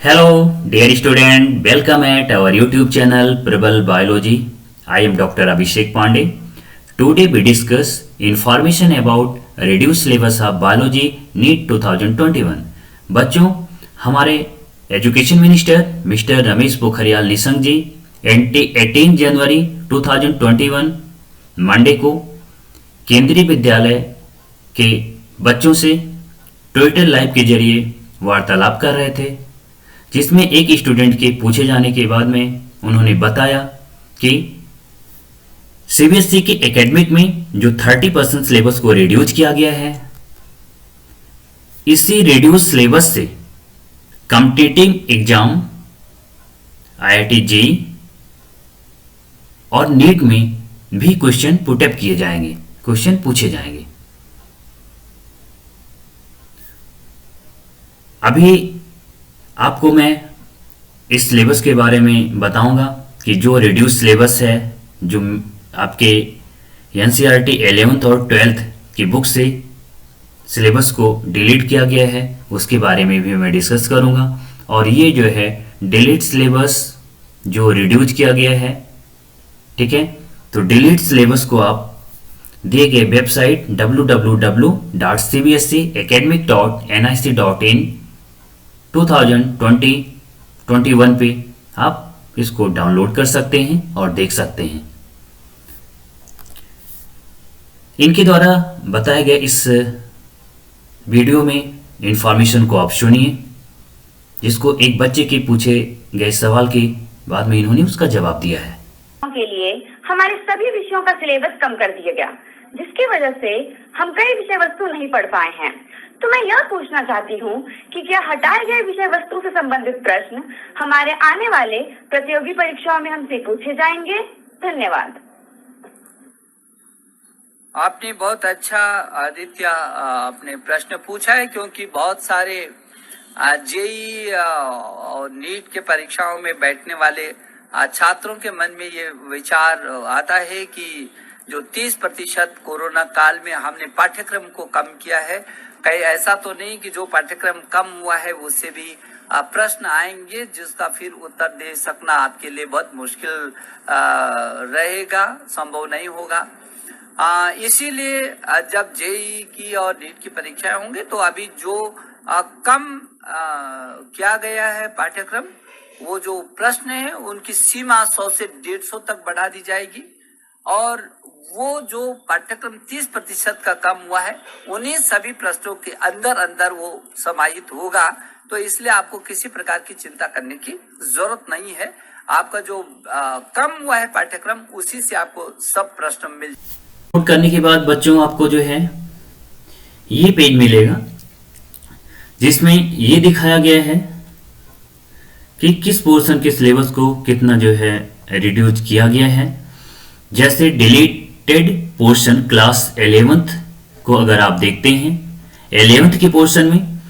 Hello, dear student. Welcome at our YouTube channel Prabal Biology. I am Dr. Abhishek Pandey. Today we discuss information about reduced syllabus of biology NEET 2021. बच्चों, हमारे education minister mister Ramesh Pokhriyal Nishank ji 18 जनवरी 2021 Monday को केंद्रीय विद्यालय के बच्चों से Twitter live के जरिए वार्तालाप कर रहे थे, जिसमें एक स्टूडेंट के पूछे जाने के बाद में उन्होंने बताया कि सीबीएसई के एकेडमिक में जो 30% सिलेबस को रिड्यूस किया गया है, इसी रिड्यूस सिलेबस से कॉम्पिटिटिव एग्जाम आईआईटी जेईई और नीट में भी क्वेश्चन पुटअप किए जाएंगे, क्वेश्चन पूछे जाएंगे। अभी आपको मैं इस सिलेबस के बारे में बताऊंगा कि जो रिड्यूस सिलेबस है, जो आपके एनसीईआरटी 11th और 12th की बुक से सिलेबस को डिलीट किया गया है, उसके बारे में भी मैं डिस्कस करूंगा। और ये जो है डिलीट सिलेबस जो रिड्यूस किया गया है, ठीक है, तो डिलीट सिलेबस को आप दिए गए वेबसाइट www.cbseacademic.nic.in 2020-21 पे आप इसको डाउनलोड कर सकते हैं और देख सकते हैं। इनके द्वारा बताए गए इस वीडियो में इंफॉर्मेशन को आप सुनिए, जिसको एक बच्चे के पूछे गए सवाल के बाद में इन्होंने उसका जवाब दिया है। के लिए हमारे सभी विषयों का सिलेबस कम कर दिया गया, जिसकी वजह से हम कई विषय वस्तु नहीं पढ़ पाए हैं। तो मैं यह पूछना चाहती हूँ कि क्या हटाए गए विषय वस्तु से संबंधित प्रश्न हमारे आने वाले प्रतियोगी परीक्षाओं में हमसे पूछे जाएंगे? धन्यवाद। आपने बहुत अच्छा आदित्य अपने प्रश्न पूछा है, क्योंकि बहुत सारे जेईई और नीट के परीक्षाओं में बैठने वाले छात्रों के मन में ये विचार आता है कि जो 30% कोरोना काल में हमने पाठ्यक्रम को कम किया है, कहीं ऐसा तो नहीं कि जो पाठ्यक्रम कम हुआ है उससे भी प्रश्न आएंगे जिसका फिर उत्तर दे सकना आपके लिए बहुत मुश्किल रहेगा, संभव नहीं होगा। इसीलिए जब जेईई की और नीट की परीक्षाएं होंगे तो अभी जो कम किया गया है पाठ्यक्रम, वो जो प्रश्न है उनकी सीमा 100 से 150 तक बढ़ा दी जाएगी, और वो जो पाठ्यक्रम 30% का कम हुआ है उन्हीं सभी प्रश्नों के अंदर अंदर वो समाहित होगा। तो इसलिए आपको किसी प्रकार की चिंता करने की जरूरत नहीं है। आपका जो कम हुआ है पाठ्यक्रम, उसी से आपको सब प्रश्न मिल। नोट करने के बाद बच्चों आपको जो है ये पेज मिलेगा, जिसमें ये दिखाया गया है कि किस पोर्शन के सिलेबस को कितना जो है रिड्यूस किया गया है। जैसे डिलीटेड पोर्शन क्लास 11th को अगर आप देखते हैं, 11th के पोर्शन में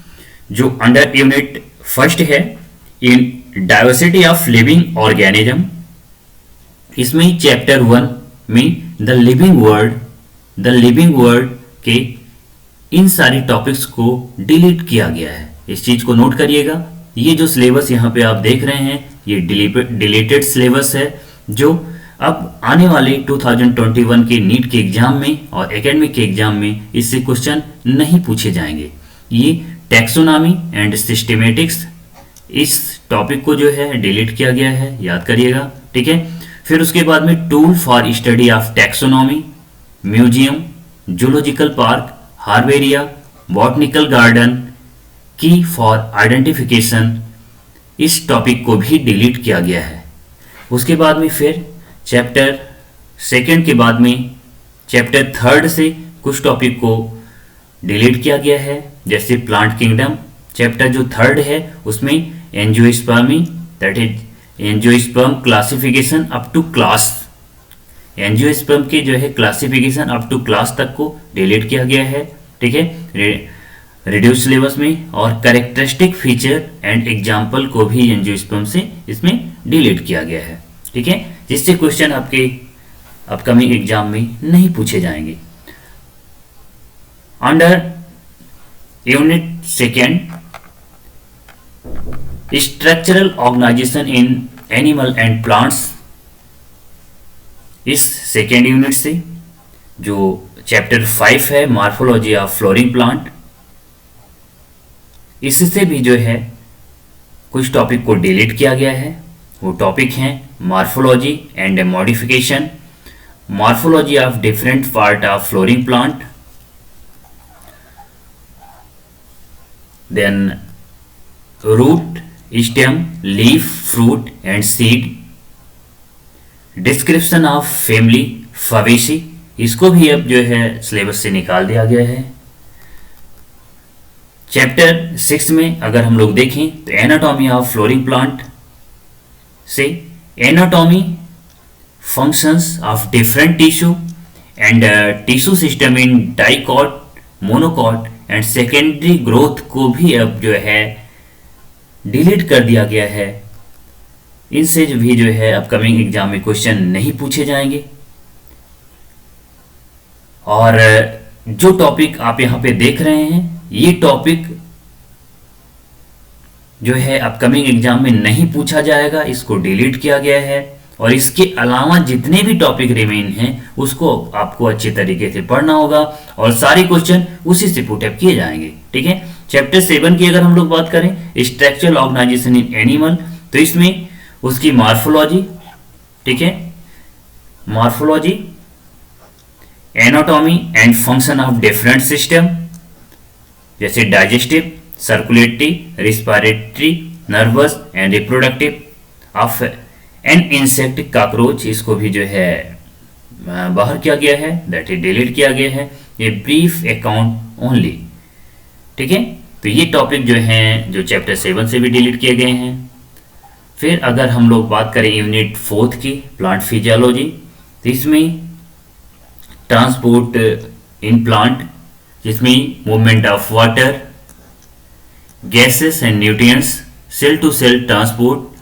जो अंडर यूनिट फर्स्ट है in diversity of living organism, इसमें चैप्टर 1 में द लिविंग वर्ल्ड के इन सारी टॉपिक्स को डिलीट किया गया है। इस चीज को नोट करिएगा। ये जो सिलेबस यहाँ पे आप देख रहे हैं, ये डिलीटेड सिलेबस है, जो अब आने वाले 2021 के नीट के एग्जाम में और एकेडमिक के एग्जाम में इससे क्वेश्चन नहीं पूछे जाएंगे। ये टैक्सोनॉमी एंड सिस्टेमेटिक्स, इस टॉपिक को जो है डिलीट किया गया है, याद करिएगा, ठीक है। फिर उसके बाद में tool for study of taxonomy, museum, zoological park, हार्बेरिया, botanical garden, की फॉर आइडेंटिफिकेशन, इस टॉपिक को भी डिलीट किया गया है। उसके बाद में फिर चैप्टर 2 के बाद में चैप्टर 3 से कुछ टॉपिक को डिलीट किया गया है, जैसे प्लांट किंगडम। चैप्टर जो 3 है उसमें angiospermae, that is angiosperm classification up to class, angiosperm के जो है क्लासिफिकेशन अप टू क्लास तक को डिलीट किया गया है, ठीक है, रिड्यूस सिलेबस में। और कैरेक्टरिस्टिक फीचर एंड एग्जाम्पल को भी एंजियोस्पर्म से इसमें डिलीट किया गया है, ठीक है, जिससे क्वेश्चन आपके अपकमिंग एग्जाम में नहीं पूछे जाएंगे। Under unit 2 structural organisation in animal and plants, इस सेकेंड यूनिट से। जो चैप्टर 5 है मॉर्फोलॉजी ऑफ फ्लोरिंग प्लांट, इससे भी जो है कुछ टॉपिक को डिलीट किया गया है। वो टॉपिक हैं morphology and modification, morphology of different part of flowering plant, then root, stem, leaf, fruit and seed, description of family Fabaceae, इसको भी अब जो है सिलेबस से निकाल दिया गया है। चैप्टर 6 में अगर हम लोग देखें तो एनाटॉमी ऑफ फ्लोरिंग प्लांट से anatomy, functions of different tissue and tissue system in dicot, monocot and secondary growth को भी अब जो है डिलीट कर दिया गया है। इनसे जो भी जो है अपकमिंग एग्जाम में क्वेश्चन नहीं पूछे जाएंगे। और जो टॉपिक आप यहाँ पे देख रहे हैं ये टॉपिक जो है अपकमिंग एग्जाम में नहीं पूछा जाएगा, इसको डिलीट किया गया है। और इसके अलावा जितने भी टॉपिक रिमेन हैं उसको आपको अच्छे तरीके से पढ़ना होगा और सारे क्वेश्चन उसी से पुट अप किए जाएंगे। ठीक है, चैप्टर 7 की अगर हम लोग बात करें स्ट्रक्चरल ऑर्गेनाइजेशन इन एनिमल, तो इसमें उसकी मॉर्फोलॉजी, ठीक है, morphology, anatomy and function of different system जैसे digestive, circulatory, respiratory, nervous and reproductive of an insect, cockroach, इसको भी जो है बाहर किया गया है, दैट इज डिलीट किया गया है। ये ब्रीफ अकाउंट ओनली। ठीक है, तो ये टॉपिक जो हैं जो चैप्टर 7 से भी डिलीट किए गए हैं। फिर अगर हम लोग बात करें यूनिट 4 की प्लांट फिजियोलॉजी, तो इसमें ट्रांसपोर्ट इन प्लांट, जिसमें movement of water, gases and nutrients, cell to cell transport,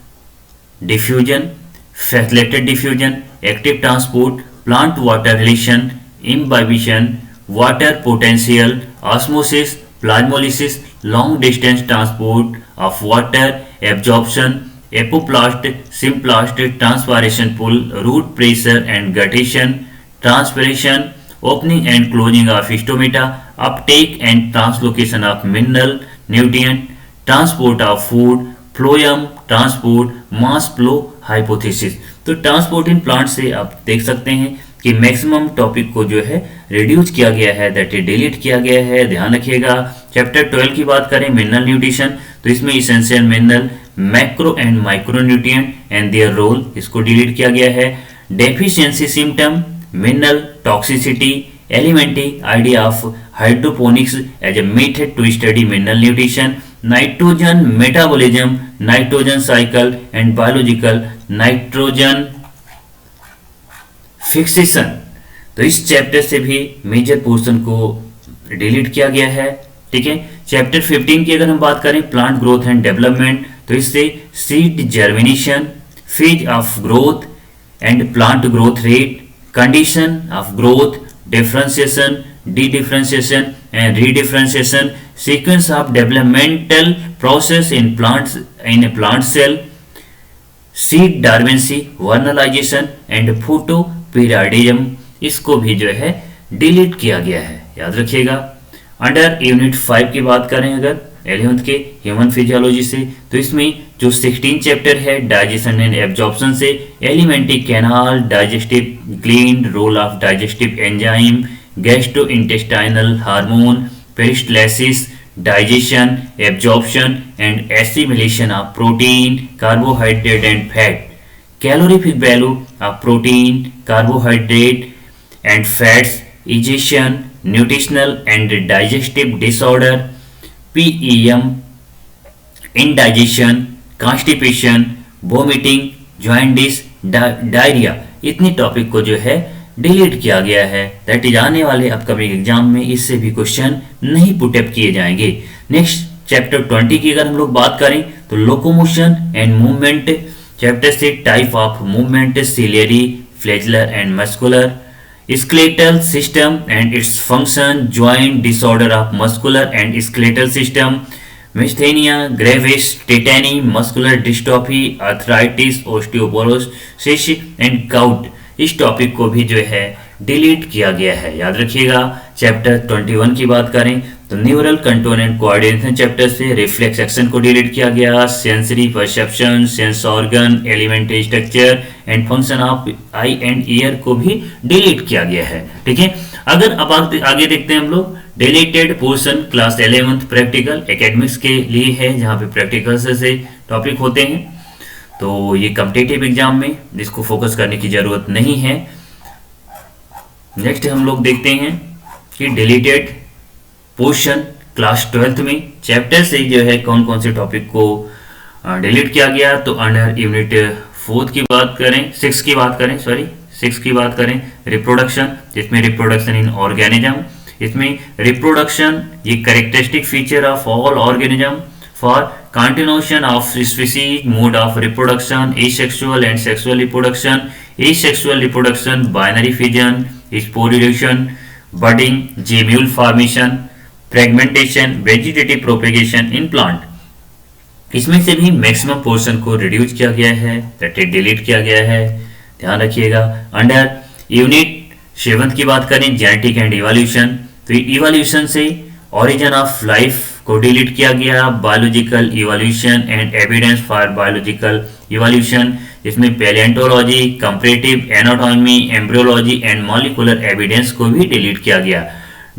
diffusion, facilitated diffusion, active transport, plant water relation, imbibition, water potential, osmosis, plasmolysis, long distance transport of water, absorption, apoplast, symplast, transpiration pull, root pressure and guttation, transpiration, opening and closing of stomata, uptake and translocation of mineral nutrient, transport of food, phloem transport, mass flow hypothesis. तो transport in plant से आप देख सकते हैं कि maximum topic को जो है रिड्यूस किया गया है, दैट इज डिलीट किया गया है, ध्यान रखिएगा। चैप्टर 12 की बात करें मिनरल न्यूट्रिशन, तो इसमें essential mineral, macro and micro nutrient and their role, इसको डिलीट किया गया है। Deficiency symptom, mineral toxicity, elementary idea of hydroponics as a method to study mineral nutrition, nitrogen metabolism, nitrogen cycle and biological nitrogen fixation. तो इस chapter से भी major portion को delete किया गया है। ठीक है, चैप्टर 15 की अगर हम बात करें प्लांट ग्रोथ एंड डेवलपमेंट, तो इससे seed germination, phase of growth and plant growth rate, condition of growth, differentiation, dedifferentiation and redifferentiation, sequence of developmental process in plants in a plant cell, seed dormancy, vernalisation and photoperiodism, इसको भी जो है delete किया गया है, याद रखिएगा। Under unit 5 की बात करें अगर 11th के ह्यूमन फिजियोलॉजी से, तो इसमें जो 16 चैप्टर है डाइजेशन एंड एब्जॉर्प्शन से alimentary canal, digestive gland, role of digestive enzyme, gastrointestinal hormone, peristalsis, digestion, absorption and assimilation of protein, carbohydrate and fat, calorific value of protein, carbohydrate and fats, digestion, nutritional and digestive disorder, PEM, indigestion, constipation, vomiting, jaundice, diarrhea, इतनी topic को जो है delete किया गया है। That is आने वाले upcoming exam में इससे भी क्वेश्चन नहीं पुटअप किए जाएंगे। नेक्स्ट चैप्टर 20 की अगर हम लोग बात करें तो लोकोमोशन एंड मूवमेंट, चैप्टर से type of movement, ciliary, flagellar and muscular, skeletal system and its function, joint disorder of muscular and skeletal system, myasthenia gravis, tetany, muscular dystrophy, arthritis, osteoporosis and gout, इस topic को भी जो है delete किया गया है। याद रखिएगा। चैप्टर 21 की बात करें तो neural control and coordination chapter से रिफ्लेक्स एक्शन को डिलीट किया गया। Sensory perception, sense organ, elementary structure and function of eye and ear को भी डिलीट किया गया है। ठीक है। अगर अब आगे देखते हैं हम लोग deleted portion class 11th practical academics के लिए है, जहाँ पे प्रैक्टिकल से टॉपिक होते हैं। तो ये कॉम्पिटिटिव एग्जाम में जिसको फोकस करने की जरूरत नहीं है। नेक्स्ट हम लोग देखते हैं कि डिलीटेड पोर्शन क्लास 12th में चैप्टर से जो है कौन कौन से टॉपिक को डिलीट किया गया। तो अंडर यूनिट 4 की बात करें, 6 की बात करें रिप्रोडक्शन, जिसमें रिप्रोडक्शन इन ऑर्गेनिज्म, इसमें रिप्रोडक्शन ये characteristic feature of all organism for continuation of species, mode of reproduction, asexual and sexual reproduction, asexual reproduction, binary fission, sporulation, budding, gemule formation, fragmentation, vegetative propagation in plant। इसमें से भी maximum portion को reduce किया गया है, delete किया गया है, ध्यान रखिएगा। अंडर यूनिट 7 की बात करें जेनेटिक एंड इवोल्यूशन, तो इवोल्यूशन से ओरिजिन ऑफ लाइफ को डिलीट किया गया। Biological evolution and evidence for biological evolution, जिसमें palaeontology, comparative anatomy, embryology and molecular evidence को भी डिलीट किया गया।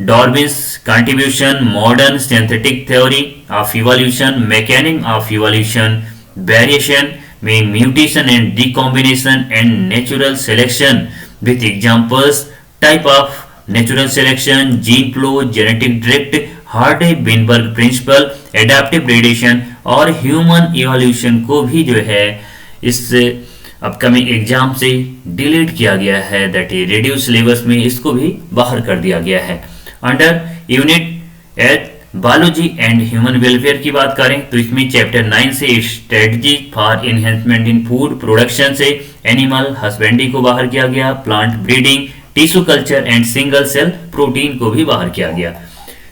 Darwin's contribution, modern synthetic theory of evolution, mechanism of evolution, variation में mutation and recombination and natural selection with examples, type of natural selection, gene flow, genetic drift, Hardy Weinberg principle, adaptive radiation और human evolution को भी जो है इस upcoming exam से delete किया गया है, दैट इज रिड्यूस सिलेबस में इसको भी बाहर कर दिया गया है। Under unit 8 biology and human welfare की बात करें तो इसमें चैप्टर 9 से strategy for enhancement in food production से एनिमल हस्बेंड्री को बाहर किया गया। Plant breeding, tissue culture and single cell protein को भी बाहर किया गया।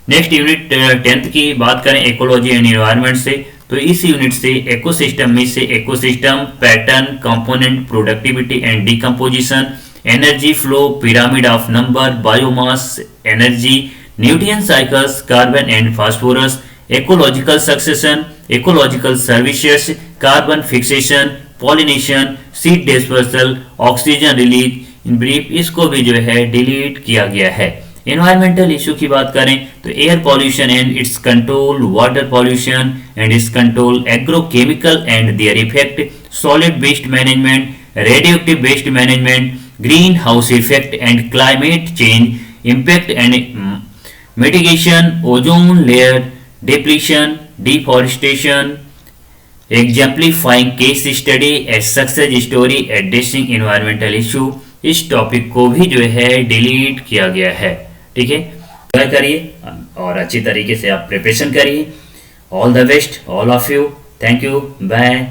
नेक्स्ट यूनिट 10th की बात करें इकोलॉजी एंड एनवायरनमेंट से, तो इस यूनिट से इकोसिस्टम में से ecosystem, pattern, component, productivity and decomposition, energy flow, pyramid of number, biomass, energy, nutrient cycles, carbon and phosphorus, ecological succession, ecological services, carbon fixation, pollination, seed dispersal, oxygen release, in brief इसको भी जो है delete किया गया है। Environmental issue की बात करें तो air pollution and its control, water pollution and its control, agrochemical and their effect, solid waste management, radioactive waste management, green house effect and climate change impact and mitigation, ozone layer depletion, deforestation, exemplifying case study as success story addressing environmental issue, इस topic को भी जो है delete किया गया है। ठीक है, ट्राई करिए और अच्छी तरीके से आप प्रिपरेशन करिए। All the best all of you, thank you, bye.